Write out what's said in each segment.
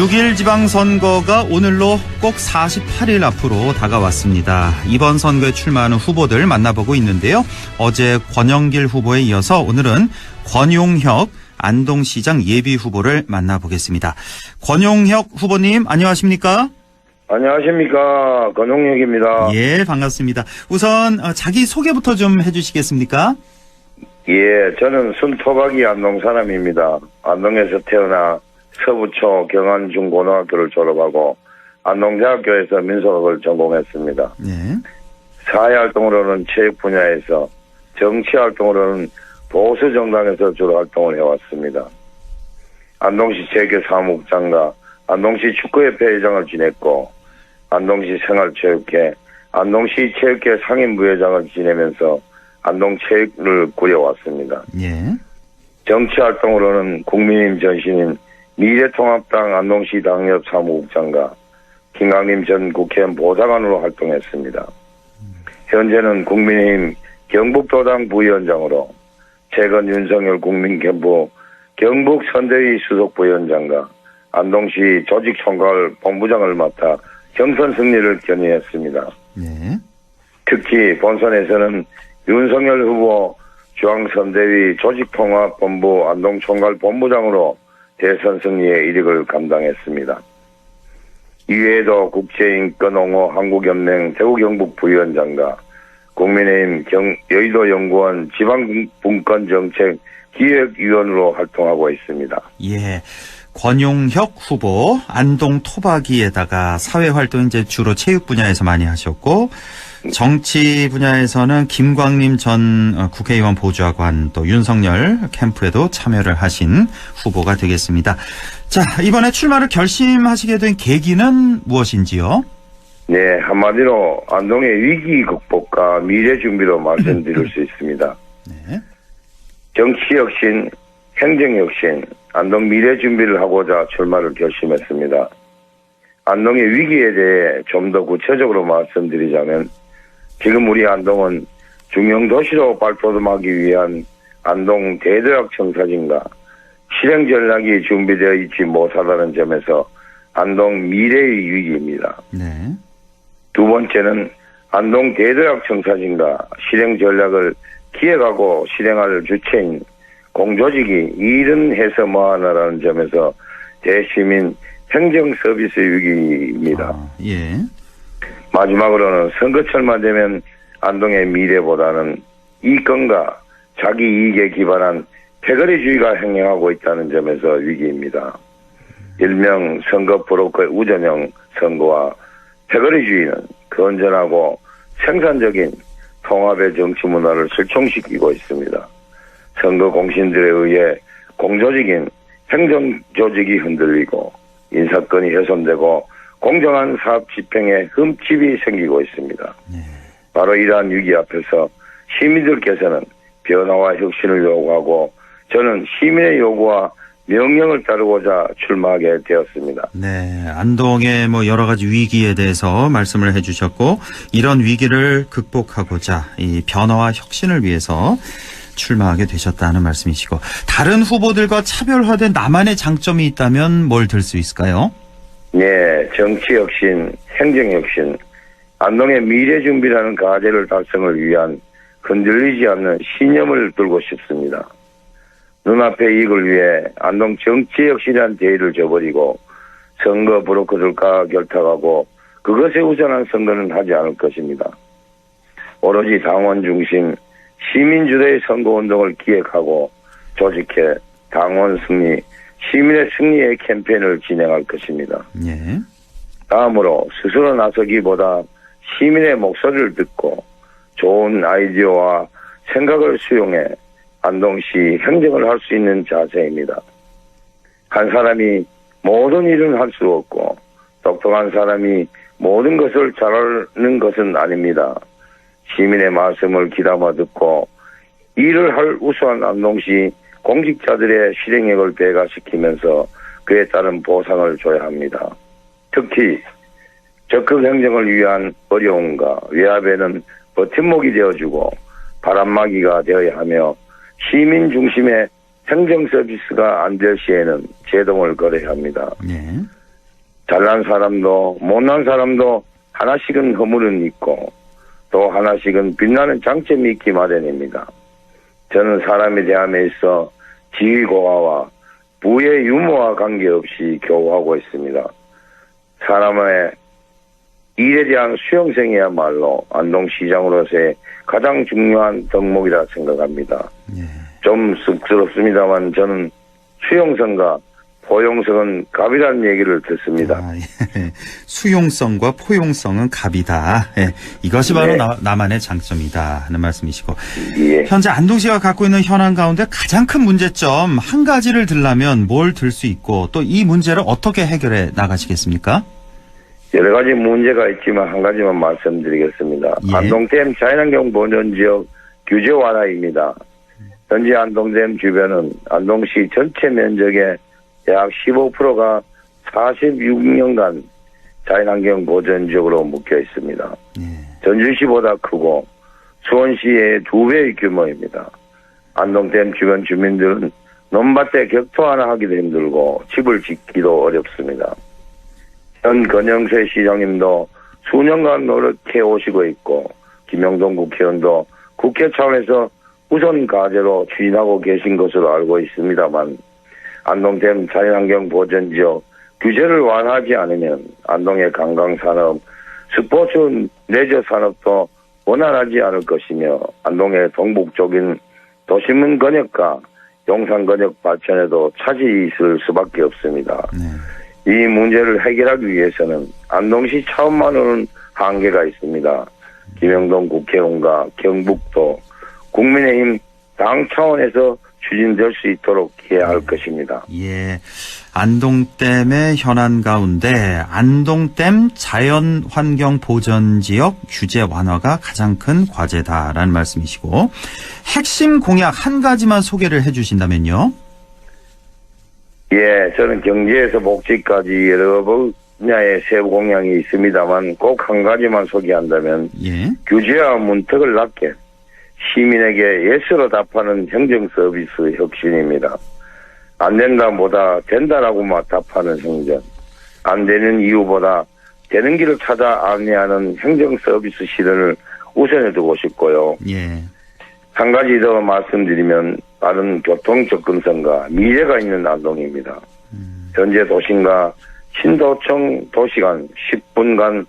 6일 지방선거가 오늘로 꼭 48일 앞으로 다가왔습니다. 이번 선거에 출마하는 후보들 만나보고 있는데요. 어제 권영길 후보에 이어서 오늘은 권용혁 안동시장 예비후보를 만나보겠습니다. 권용혁 후보님 안녕하십니까? 안녕하십니까. 권용혁입니다. 예, 반갑습니다. 우선 자기 소개부터 좀 해주시겠습니까? 예, 저는 순토박이 안동 사람입니다. 안동에서 태어나 서부초 경안중고등학교를 졸업하고 안동대학교에서 민속학을 전공했습니다. 예. 사회활동으로는 체육 분야에서, 정치활동으로는 보수정당에서 주로 활동을 해왔습니다. 안동시 체육회 사무국장과 안동시 축구협회 회장을 지냈고 안동시 생활체육회, 안동시 체육회 상임부회장을 지내면서 안동체육을 꾸려왔습니다. 예. 정치활동으로는 국민의힘 전신인 미래통합당 안동시 당협 사무국장과 김강림 전 국회의원 보좌관으로 활동했습니다. 현재는 국민의힘 경북도당 부위원장으로 최근 윤석열 국민캠프 경북선대위 수석 부위원장과 안동시 조직총괄 본부장을 맡아 경선 승리를 견인했습니다. 예. 특히 본선에서는 윤석열 후보 중앙선대위 조직통합본부 안동총괄 본부장으로 대선 승리의 이력을 감당했습니다. 이외에도 국제인권옹호 한국연맹 대구경북 부위원장과 국민의힘 여의도연구원 지방분권정책 기획위원으로 활동하고 있습니다. 예. 권용혁 후보 안동 토박이에다가 사회활동 이제 주로 체육 분야에서 많이 하셨고 정치 분야에서는 김광림 전 국회의원 보좌관 또 윤석열 캠프에도 참여를 하신 후보가 되겠습니다. 자, 이번에 출마를 결심하시게 된 계기는 무엇인지요? 네, 한마디로 안동의 위기 극복과 미래 준비로 말씀드릴 수 있습니다. 네. 정치 혁신, 행정 혁신, 안동 미래 준비를 하고자 출마를 결심했습니다. 안동의 위기에 대해 좀 더 구체적으로 말씀드리자면 지금 우리 안동은 중형도시로 발돋움하기 위한 안동 대도약 청사진과 실행 전략이 준비되어 있지 못하다는 점에서 안동 미래의 위기입니다. 네. 두 번째는 안동 대도약 청사진과 실행 전략을 기획하고 실행할 주체인 공조직이 일은 해서 뭐하나라는 점에서 대시민 행정 서비스 위기입니다. 예. 마지막으로는 선거철만 되면 안동의 미래보다는 이권과 자기 이익에 기반한 패거리주의가 행행하고 있다는 점에서 위기입니다. 일명 선거 브로커의 우전형 선거와 패거리주의는 건전하고 생산적인 통합의 정치 문화를 실종시키고 있습니다. 선거 공신들에 의해 공조직인 행정조직이 흔들리고 인사권이 훼손되고 공정한 사업 집행에 흠집이 생기고 있습니다. 바로 이러한 위기 앞에서 시민들께서는 변화와 혁신을 요구하고 저는 시민의 요구와 명령을 따르고자 출마하게 되었습니다. 네, 안동의 여러 가지 위기에 대해서 말씀을 해주셨고 이런 위기를 극복하고자 이 변화와 혁신을 위해서 출마하게 되셨다는 말씀이시고 다른 후보들과 차별화된 나만의 장점이 있다면 뭘 들 수 있을까요? 네, 정치 혁신, 행정 혁신, 안동의 미래 준비라는 과제를 달성을 위한 흔들리지 않는 신념을 들고 싶습니다. 눈앞의 이익을 위해 안동 정치 혁신이라는 대의를 저버리고 선거 브로커들과 결탁하고 그것에 우선한 선거는 하지 않을 것입니다. 오로지 당원 중심 시민주도의 선거운동을 기획하고 조직해 당원 승리, 시민의 승리의 캠페인을 진행할 것입니다. 예. 다음으로 스스로 나서기보다 시민의 목소리를 듣고 좋은 아이디어와 생각을 수용해 안동시 행정을 할 수 있는 자세입니다. 한 사람이 모든 일은 할 수 없고 똑똑한 사람이 모든 것을 잘하는 것은 아닙니다. 시민의 말씀을 귀담아 듣고 일을 할 우수한 안동시 공직자들의 실행력을 배가시키면서 그에 따른 보상을 줘야 합니다. 특히 적극 행정을 위한 어려움과 외압에는 버팀목이 되어주고 바람막이가 되어야 하며 시민 중심의 행정 서비스가 안 될 시에는 제동을 걸어야 합니다. 네. 잘난 사람도 못난 사람도 하나씩은 허물은 있고 또 하나씩은 빛나는 장점이 있기 마련입니다. 저는 사람에 대함에 있어 지위고하와 부의 유무와 관계없이 교우하고 있습니다. 사람의 일에 대한 수용성이야말로 안동시장으로서의 가장 중요한 덕목이라 생각합니다. 예. 좀 쑥스럽습니다만 저는 수용성과 포용성은 갑이라는 얘기를 듣습니다. 아, 예. 수용성과 포용성은 갑이다. 예. 이것이 바로 네. 나만의 장점이다 하는 말씀이시고 예. 현재 안동시가 갖고 있는 현안 가운데 가장 큰 문제점 한 가지를 들라면 뭘 들 수 있고 또 이 문제를 어떻게 해결해 나가시겠습니까? 여러 가지 문제가 있지만 한 가지만 말씀드리겠습니다. 예. 안동댐 자연환경 보전지역 규제 완화입니다. 현재 안동댐 주변은 안동시 전체 면적의 약 15%가 46년간 자연환경 보전지역으로 묶여 있습니다. 예. 전주시보다 크고 수원시의 2배의 규모입니다. 안동댐 주변 주민들은 논밭에 격투 하나 하기도 힘들고 집을 짓기도 어렵습니다. 현 권영세 시장님도 수년간 노력해 오시고 있고 김영동 국회의원도 국회 차원에서 우선 과제로 추진하고 계신 것으로 알고 있습니다만 안동댐 자연환경 보전지역 규제를 완화하지 않으면 안동의 관광산업, 스포츠 레저 산업도 원활하지 않을 것이며 안동의 동북쪽인 도심은 건역과 용산 건역 발전에도 차질이 있을 수밖에 없습니다. 네. 이 문제를 해결하기 위해서는 안동시 차원만으로는 한계가 있습니다. 김영동 국회의원과 경북도 국민의힘 당 차원에서 추진될 수 있도록 해야 할 것입니다. 예. 안동댐의 현안 가운데 안동댐 자연환경보전지역 규제 완화가 가장 큰 과제다라는 말씀이시고 핵심 공약 한 가지만 소개를 해 주신다면요. 예, 저는 경제에서 복지까지 여러 분야의 세부 공약이 있습니다만 꼭 한 가지만 소개한다면 예. 규제와 문턱을 낮게 시민에게 예스로 답하는 행정 서비스 혁신입니다. 안 된다보다 된다라고만 답하는 행정, 안 되는 이유보다 되는 길을 찾아 안내하는 행정 서비스 실현을 우선해 두고 싶고요. 예. 한 가지 더 말씀드리면 빠른 교통 접근성과 미래가 있는 안동입니다. 현재 도심과 신도청 도시 간 10분간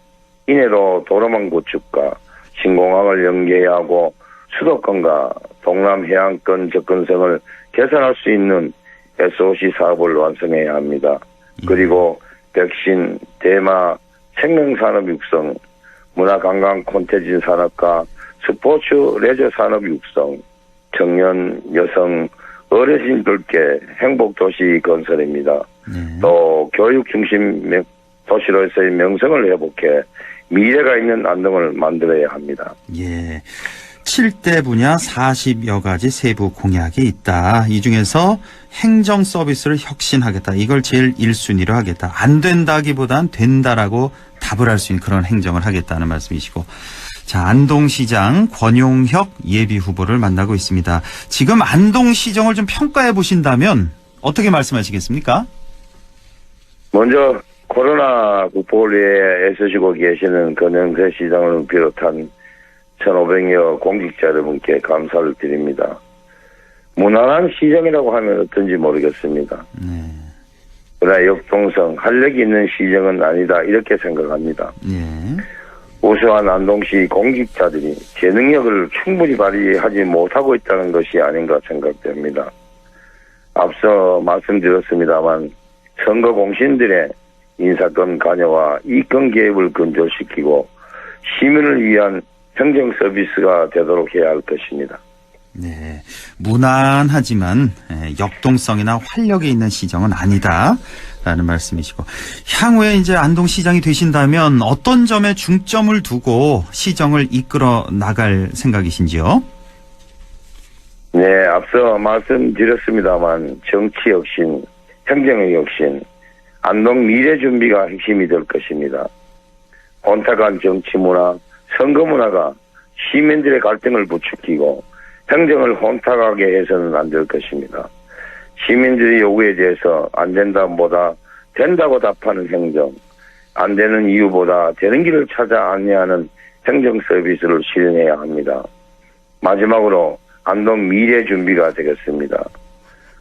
이내로 도로망 구축과 신공항을 연계해야 하고 수도권과 동남해안권 접근성을 개선할 수 있는 SOC 사업을 완성해야 합니다. 그리고 백신, 대마, 생명산업 육성, 문화관광 콘텐츠 산업과 스포츠 레저 산업 육성, 청년, 여성, 어르신들께 행복도시 건설입니다. 또 교육 중심 도시로서의 명성을 회복해 미래가 있는 안동을 만들어야 합니다. 예. 7대 분야 40여 가지 세부 공약이 있다. 이 중에서 행정 서비스를 혁신하겠다. 이걸 제일 1순위로 하겠다. 안 된다기보단 된다라고 답을 할 수 있는 그런 행정을 하겠다는 말씀이시고. 자, 안동시장 권용혁 예비후보를 만나고 있습니다. 지금 안동시정을 좀 평가해 보신다면 어떻게 말씀하시겠습니까? 먼저 코로나 극복을 위해 애쓰시고 계시는 권영세 시장을 비롯한 1,500여 공직자 여러분께 감사를 드립니다. 무난한 시정이라고 하면 어떤지 모르겠습니다. 그러나 역동성, 활력이 있는 시정은 아니다 이렇게 생각합니다. 예. 우수한 안동시 공직자들이 제 능력을 충분히 발휘하지 못하고 있다는 것이 아닌가 생각됩니다. 앞서 말씀드렸습니다만 선거 공신들의 인사권 관여와 이권 개입을 근절시키고 시민을 위한 행정 서비스가 되도록 해야 할 것입니다. 네, 무난하지만 역동성이나 활력이 있는 시정은 아니다라는 말씀이시고 향후에 이제 안동시장이 되신다면 어떤 점에 중점을 두고 시정을 이끌어 나갈 생각이신지요? 네, 앞서 말씀드렸습니다만 정치 혁신, 행정의 혁신, 안동 미래 준비가 핵심이 될 것입니다. 혼탁한 정치 문화, 선거 문화가 시민들의 갈등을 부추기고 행정을 혼탁하게 해서는 안 될 것입니다. 시민들의 요구에 대해서 안 된다보다 된다고 답하는 행정, 안 되는 이유보다 되는 길을 찾아 안내하는 행정 서비스를 실현해야 합니다. 마지막으로 안동 미래 준비가 되겠습니다.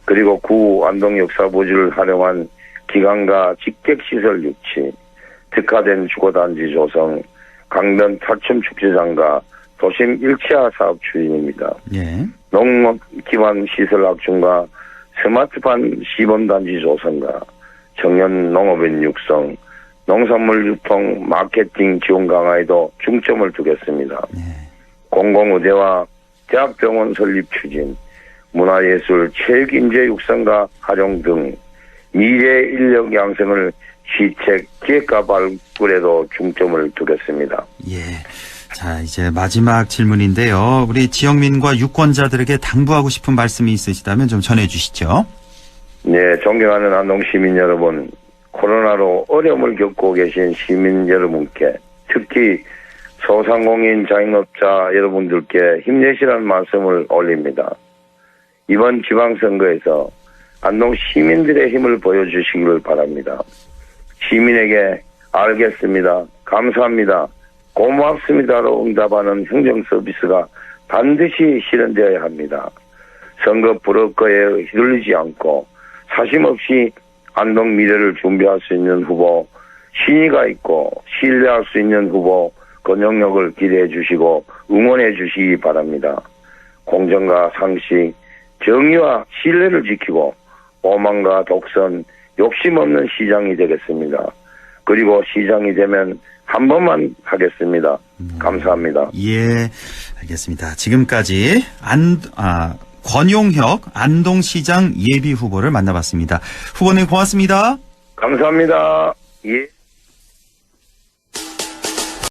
그리고 구 안동 역사부지를 활용한 기관과 직택시설 유치, 특화된 주거단지 조성, 강변 탈춤 축제장과 도심 일체화 사업 추진입니다. 예. 농업 기반 시설 확충과 스마트팜 시범단지 조성과 청년 농업인 육성, 농산물 유통 마케팅 지원 강화에도 중점을 두겠습니다. 예. 공공의대와 대학병원 설립 추진, 문화예술, 체육인재 육성과 활용 등 미래 인력 양성을 시책 기획과 발굴에도 중점을 두겠습니다. 예. 자, 이제 마지막 질문인데요. 우리 지역민과 유권자들에게 당부하고 싶은 말씀이 있으시다면 좀 전해 주시죠. 네, 존경하는 안동 시민 여러분, 코로나로 어려움을 겪고 계신 시민 여러분께, 특히 소상공인 자영업자 여러분들께 힘내시라는 말씀을 올립니다. 이번 지방선거에서 안동 시민들의 힘을 보여주시기를 바랍니다. 시민에게 알겠습니다, 감사합니다, 고맙습니다로 응답하는 행정 서비스가 반드시 실현되어야 합니다. 선거 불허거에 휘둘리지 않고 사심 없이 안동 미래를 준비할 수 있는 후보, 신의가 있고 신뢰할 수 있는 후보 그 능력을 기대해 주시고 응원해 주시기 바랍니다. 공정과 상식, 정의와 신뢰를 지키고 오만과 독선, 욕심 없는 시장이 되겠습니다. 그리고 시장이 되면 한 번만 하겠습니다. 감사합니다. 예, 알겠습니다. 지금까지 권용혁 안동시장 예비 후보를 만나봤습니다. 후보님 고맙습니다. 감사합니다. 예.